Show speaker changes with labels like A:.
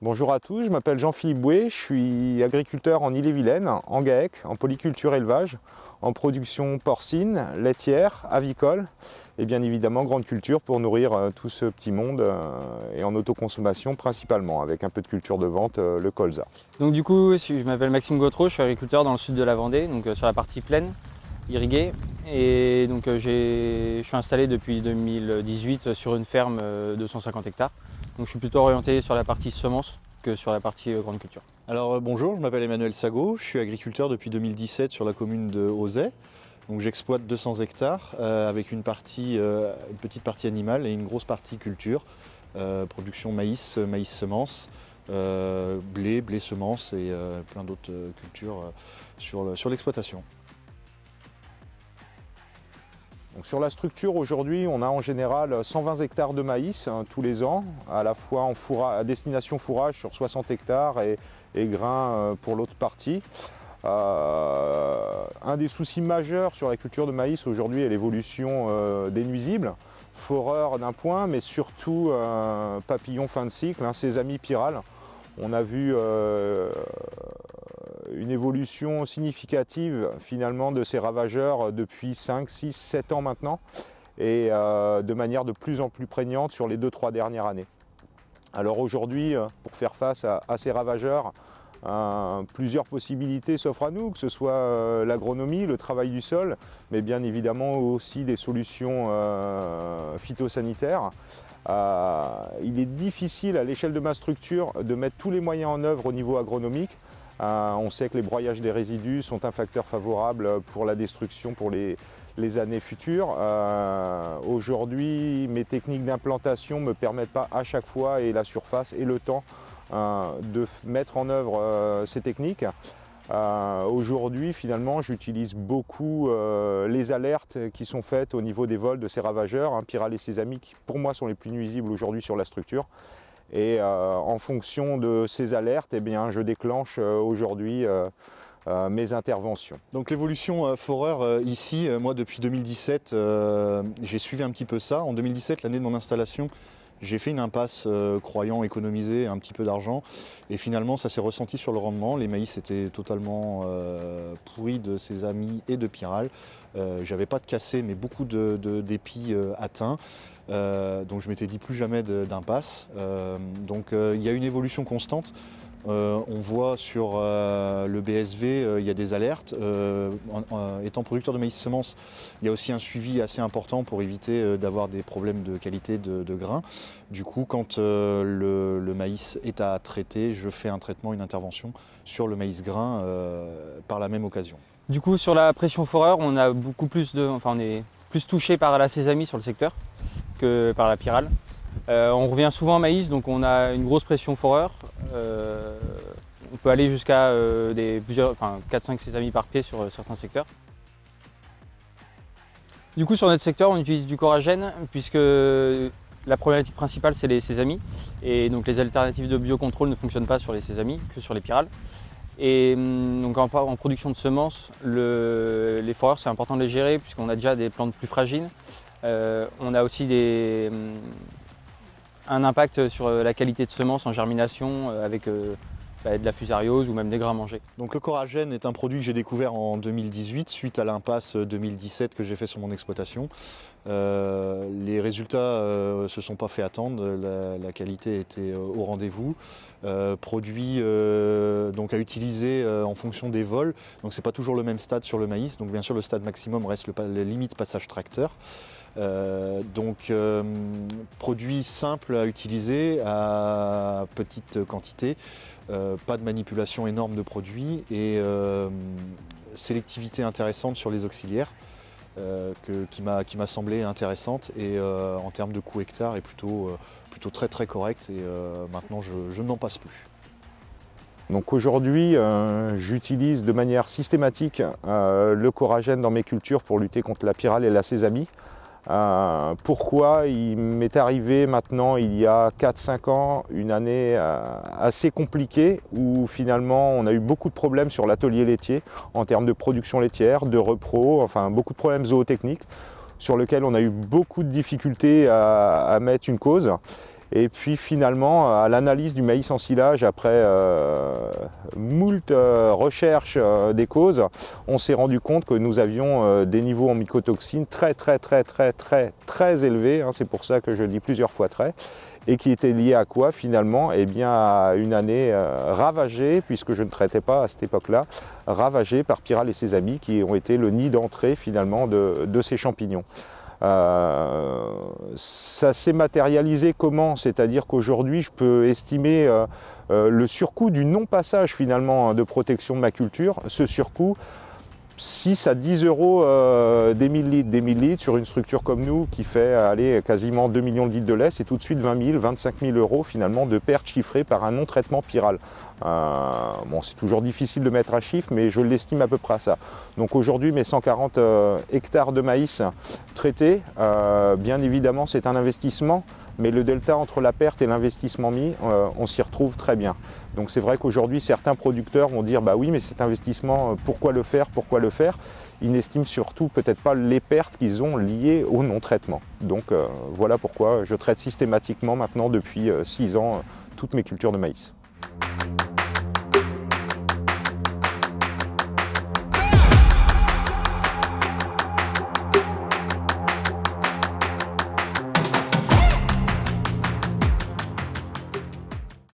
A: Bonjour à tous, je m'appelle Jean-Philippe Bouet, je suis agriculteur en Ille-et-Vilaine, en GAEC, en polyculture élevage, en production porcine, laitière, avicole et bien évidemment grande culture pour nourrir tout ce petit monde et en autoconsommation principalement, avec un peu de culture de vente, le colza.
B: Donc du coup, je m'appelle Maxime Gautreau, je suis agriculteur dans le sud de la Vendée, donc sur la partie plaine, irriguée. Et donc je suis installé depuis 2018 sur une ferme de 150 hectares. Donc je suis plutôt orienté sur la partie semences que sur la partie grande culture.
C: Alors bonjour, je m'appelle Emmanuel Sago, je suis agriculteur depuis 2017 sur la commune de Auzay. Donc j'exploite 200 hectares avec une petite partie animale et une grosse partie culture, production maïs, maïs semences, blé semences et plein d'autres cultures sur l'exploitation.
A: Donc sur la structure aujourd'hui, on a en général 120 hectares de maïs tous les ans, à la fois à destination fourrage sur 60 hectares et grains pour l'autre partie. Un des soucis majeurs sur la culture de maïs aujourd'hui est l'évolution des nuisibles, foreurs d'un point, mais surtout papillons fin de cycle, sésamie pyrale. On a vu une évolution significative finalement de ces ravageurs depuis 5, 6, 7 ans maintenant et de manière de plus en plus prégnante sur les 2-3 dernières années. Alors aujourd'hui, pour faire face à ces ravageurs, plusieurs possibilités s'offrent à nous, que ce soit l'agronomie, le travail du sol, mais bien évidemment aussi des solutions phytosanitaires. Il est difficile à l'échelle de ma structure de mettre tous les moyens en œuvre au niveau agronomique. On sait que les broyages des résidus sont un facteur favorable pour la destruction pour les années futures. Aujourd'hui, mes techniques d'implantation ne me permettent pas à chaque fois, et la surface et le temps, de mettre en œuvre ces techniques. Aujourd'hui, finalement, j'utilise beaucoup les alertes qui sont faites au niveau des vols de ces ravageurs, pyrale et sésamie, qui pour moi sont les plus nuisibles aujourd'hui sur la structure. Et en fonction de ces alertes, je déclenche aujourd'hui mes interventions.
C: Donc l'évolution foreur ici, moi depuis 2017, j'ai suivi un petit peu ça. En 2017, l'année de mon installation, j'ai fait une impasse croyant économiser un petit peu d'argent et finalement ça s'est ressenti sur le rendement. Les maïs étaient totalement pourris de sésamie et de pyrale. J'avais pas de cassé mais beaucoup d'épis atteints. Donc je m'étais dit plus jamais d'impasse. Il y a une évolution constante. On voit sur le BSV, il y a des alertes. Étant producteur de maïs semences, il y a aussi un suivi assez important pour éviter d'avoir des problèmes de qualité de grains. Du coup, quand le maïs est à traiter, je fais un traitement, une intervention sur le maïs grain par la même occasion.
B: Du coup, sur la pression foreur, on a on est plus touché par la sésamie sur le secteur que par la pyrale. On revient souvent en maïs, donc on a une grosse pression foreur. On peut aller jusqu'à 4-5 sésamies par pied sur certains secteurs. Du coup, sur notre secteur, on utilise du coragène puisque la problématique principale, c'est les sésamies. Et donc les alternatives de biocontrôle ne fonctionnent pas sur les sésamies que sur les pyrales. Et donc en production de semences, les foreurs, c'est important de les gérer puisqu'on a déjà des plantes plus fragiles. On a aussi un impact sur la qualité de semences en germination avec de la fusariose ou même des grains mangés.
C: Donc le coragène est un produit que j'ai découvert en 2018 suite à l'impasse 2017 que j'ai fait sur mon exploitation. Les résultats se sont pas fait attendre, la qualité était au rendez-vous. Produit donc à utiliser en fonction des vols, donc c'est pas toujours le même stade sur le maïs, donc bien sûr le stade maximum reste la limite passage tracteur. Produit simple à utiliser à petite quantité, pas de manipulation énorme de produits et sélectivité intéressante sur les auxiliaires qui m'a semblé intéressante et en termes de coût hectare est plutôt très très correct et maintenant je n'en passe plus.
A: Donc aujourd'hui, j'utilise de manière systématique le coragène dans mes cultures pour lutter contre la pyrale et la sésamie. Pourquoi? Il m'est arrivé maintenant, il y a 4-5 ans, une année assez compliquée où finalement on a eu beaucoup de problèmes sur l'atelier laitier en termes de production laitière, de repro, enfin beaucoup de problèmes zootechniques sur lesquels on a eu beaucoup de difficultés à mettre une cause. Et puis finalement, à l'analyse du maïs en silage, après moult recherches des causes, on s'est rendu compte que nous avions des niveaux en mycotoxines très élevés, hein, c'est pour ça que je dis plusieurs fois très, et qui étaient liés à quoi finalement? Eh bien à une année ravagée, puisque je ne traitais pas à cette époque-là, ravagée par Pyrale et ses amis, qui ont été le nid d'entrée finalement de ces champignons. Ça s'est matérialisé comment? C'est-à-dire qu'aujourd'hui, je peux estimer le surcoût du non-passage finalement de protection de ma culture. Ce surcoût, 6 à 10 euros des 1000 litres sur une structure comme nous qui fait quasiment 2 millions de litres de lait, c'est tout de suite 20 000, 25 000 euros finalement de pertes chiffrées par un non-traitement Pyrale. Bon, c'est toujours difficile de mettre un chiffre, mais je l'estime à peu près à ça. Donc aujourd'hui, mes 140 hectares de maïs traités, bien évidemment, c'est un investissement, mais le delta entre la perte et l'investissement mis, on s'y retrouve très bien. Donc c'est vrai qu'aujourd'hui, certains producteurs vont dire « bah oui, mais cet investissement, pourquoi le faire, pourquoi le faire ?» Ils n'estiment surtout peut-être pas les pertes qu'ils ont liées au non-traitement. Donc voilà pourquoi je traite systématiquement maintenant depuis 6 ans toutes mes cultures de maïs.